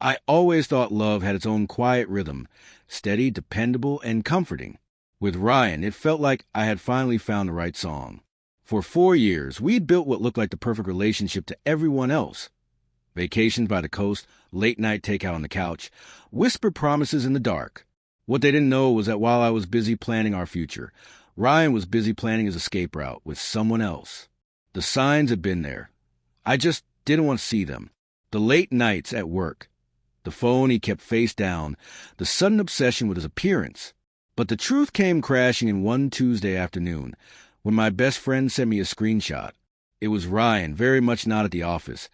I always thought love had its own quiet rhythm, steady, dependable, and comforting. With Ryan, it felt like I had finally found the right song. For 4 years, we'd built what looked like the perfect relationship to everyone else. Vacations by the coast, late-night takeout on the couch, whispered promises in the dark. What they didn't know was that while I was busy planning our future, Ryan was busy planning his escape route with someone else. The signs had been there. I just didn't want to see them. The late nights at work, the phone he kept face down, the sudden obsession with his appearance. But the truth came crashing in one Tuesday afternoon when my best friend sent me a screenshot. It was Ryan, very much not at the office,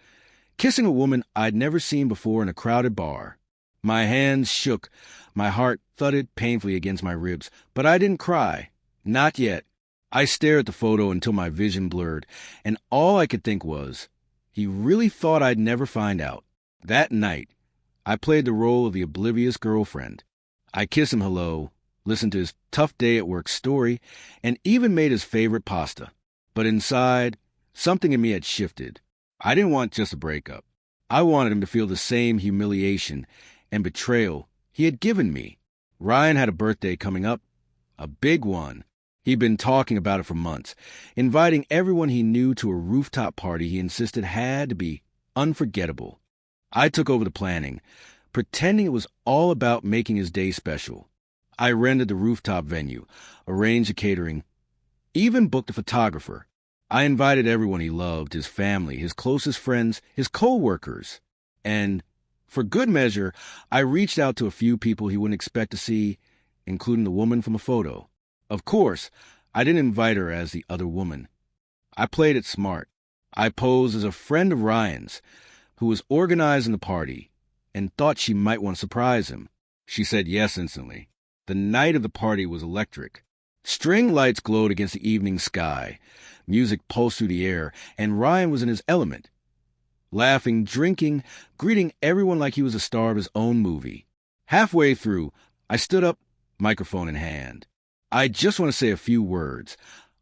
kissing a woman I'd never seen before in a crowded bar. My hands shook, my heart thudded painfully against my ribs, but I didn't cry. Not yet. I stared at the photo until my vision blurred, and all I could think was, he really thought I'd never find out. That night, I played the role of the oblivious girlfriend. I kissed him hello, listened to his tough day at work story, and even made his favorite pasta. But inside, something in me had shifted. I didn't want just a breakup. I wanted him to feel the same humiliation and betrayal he had given me. Ryan had a birthday coming up, a big one. He'd been talking about it for months, inviting everyone he knew to a rooftop party he insisted had to be unforgettable. I took over the planning, pretending it was all about making his day special. I rented the rooftop venue, arranged the catering, even booked a photographer. I invited everyone he loved, his family, his closest friends, his coworkers. And, for good measure, I reached out to a few people he wouldn't expect to see, including the woman from the photo. Of course, I didn't invite her as the other woman. I played it smart. I posed as a friend of Ryan's, who was organizing the party, and thought she might want to surprise him. She said yes instantly. The night of the party was electric. String lights glowed against the evening sky. Music pulsed through the air, and Ryan was in his element. Laughing, drinking, greeting everyone like he was a star of his own movie. Halfway through, I stood up, microphone in hand. I just want to say a few words.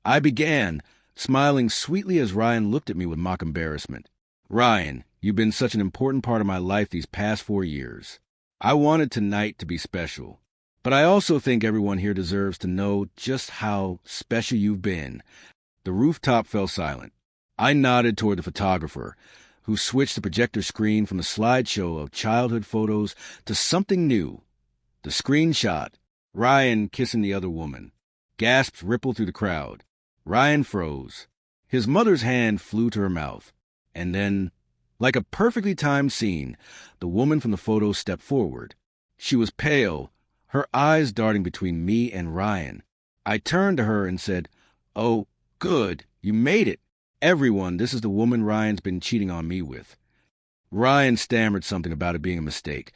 I began, smiling sweetly as Ryan looked at me with mock embarrassment. Ryan, you've been such an important part of my life these past 4 years. I wanted tonight to be special. But I also think everyone here deserves to know just how special you've been. The rooftop fell silent. I nodded toward the photographer, who switched the projector screen from a slideshow of childhood photos to something new. The screenshot, Ryan kissing the other woman. Gasps rippled through the crowd. Ryan froze. His mother's hand flew to her mouth. And then, like a perfectly timed scene, the woman from the photo stepped forward. She was pale, her eyes darting between me and Ryan. I turned to her and said, "Oh, good, you made it. Everyone, this is the woman Ryan's been cheating on me with." Ryan stammered something about it being a mistake,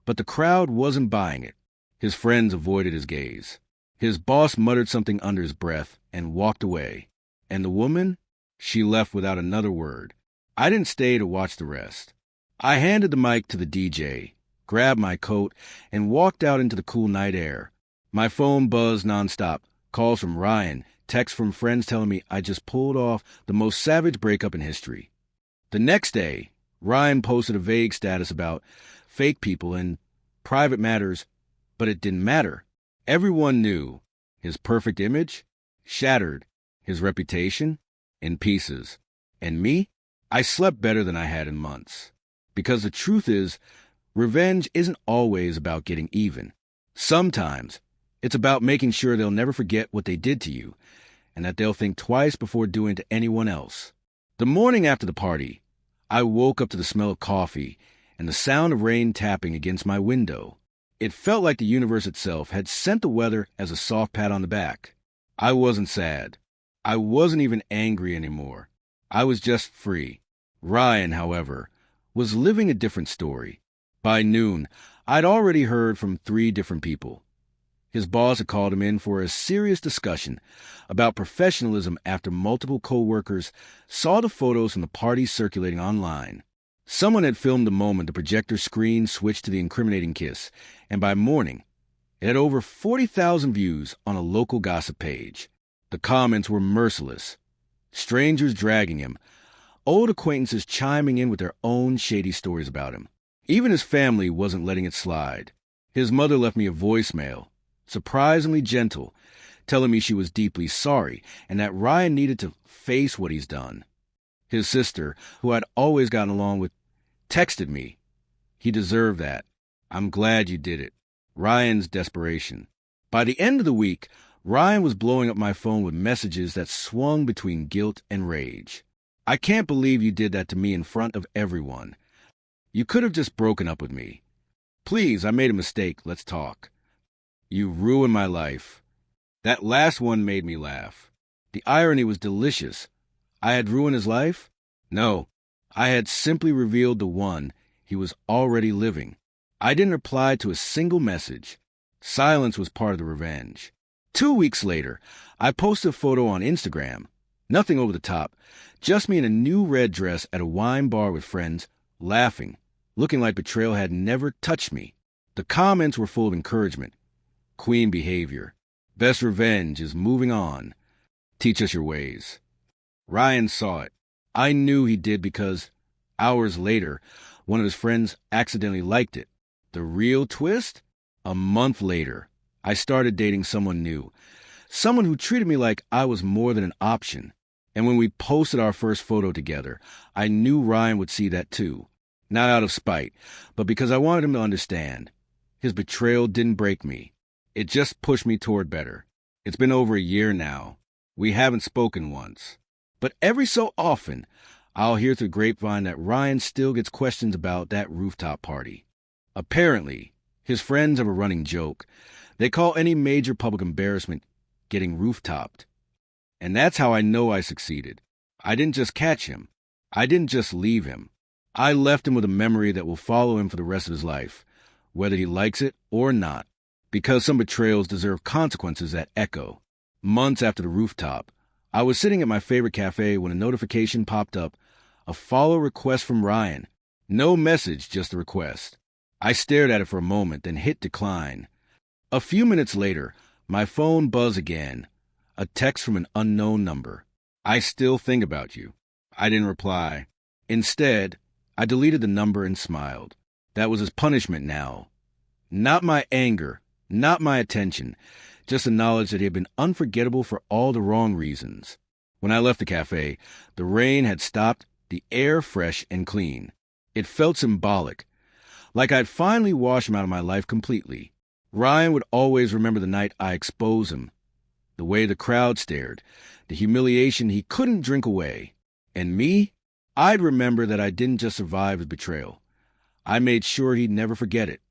but the crowd wasn't buying it. His friends avoided his gaze. His boss muttered something under his breath and walked away. And the woman? She left without another word. I didn't stay to watch the rest. I handed the mic to the DJ, grabbed my coat, and walked out into the cool night air. My phone buzzed nonstop, calls from Ryan, texts from friends telling me I just pulled off the most savage breakup in history. The next day, Ryan posted a vague status about fake people and private matters, but it didn't matter. Everyone knew. His perfect image? Shattered. His reputation? In pieces. And me? I slept better than I had in months. Because the truth is, revenge isn't always about getting even. Sometimes, it's about making sure they'll never forget what they did to you, and that they'll think twice before doing it to anyone else. The morning after the party, I woke up to the smell of coffee and the sound of rain tapping against my window. It felt like the universe itself had sent the weather as a soft pat on the back. I wasn't sad. I wasn't even angry anymore. I was just free. Ryan, however, was living a different story. By noon, I'd already heard from 3 different people. His boss had called him in for a serious discussion about professionalism after multiple coworkers saw the photos from the party circulating online. Someone had filmed the moment the projector screen switched to the incriminating kiss, and by morning, it had over 40,000 views on a local gossip page. The comments were merciless. Strangers dragging him, old acquaintances chiming in with their own shady stories about him. Even his family wasn't letting it slide. His mother left me a voicemail, surprisingly gentle, telling me she was deeply sorry and that Ryan needed to face what he's done. His sister, who I'd always gotten along with, texted me. He deserved that. I'm glad you did it. Ryan's desperation. By the end of the week, Ryan was blowing up my phone with messages that swung between guilt and rage. I can't believe you did that to me in front of everyone. You could have just broken up with me. Please, I made a mistake. Let's talk. You ruined my life. That last one made me laugh. The irony was delicious. I had ruined his life? No, I had simply revealed the one he was already living. I didn't reply to a single message. Silence was part of the revenge. 2 weeks later, I posted a photo on Instagram. Nothing over the top, just me in a new red dress at a wine bar with friends, laughing, looking like betrayal had never touched me. The comments were full of encouragement. Queen behavior. Best revenge is moving on. Teach us your ways. Ryan saw it. I knew he did because, hours later, one of his friends accidentally liked it. The real twist? A month later, I started dating someone new. Someone who treated me like I was more than an option. And when we posted our first photo together, I knew Ryan would see that too. Not out of spite, but because I wanted him to understand. His betrayal didn't break me. It just pushed me toward better. It's been over a year now. We haven't spoken once. But every so often, I'll hear through the grapevine that Ryan still gets questions about that rooftop party. Apparently, his friends have a running joke. They call any major public embarrassment getting rooftopped. And that's how I know I succeeded. I didn't just catch him. I didn't just leave him. I left him with a memory that will follow him for the rest of his life, whether he likes it or not, because some betrayals deserve consequences that echo. Months after the rooftop, I was sitting at my favorite cafe when a notification popped up, a follow request from Ryan. No message, just a request. I stared at it for a moment, then hit decline. A few minutes later, my phone buzzed again. A text from an unknown number. I still think about you. I didn't reply. Instead, I deleted the number and smiled. That was his punishment now. Not my anger, not my attention, just the knowledge that he had been unforgettable for all the wrong reasons. When I left the cafe, the rain had stopped, the air fresh and clean. It felt symbolic, like I'd finally washed him out of my life completely. Ryan would always remember the night I exposed him, the way the crowd stared, the humiliation he couldn't drink away. And me? I'd remember that I didn't just survive his betrayal. I made sure he'd never forget it.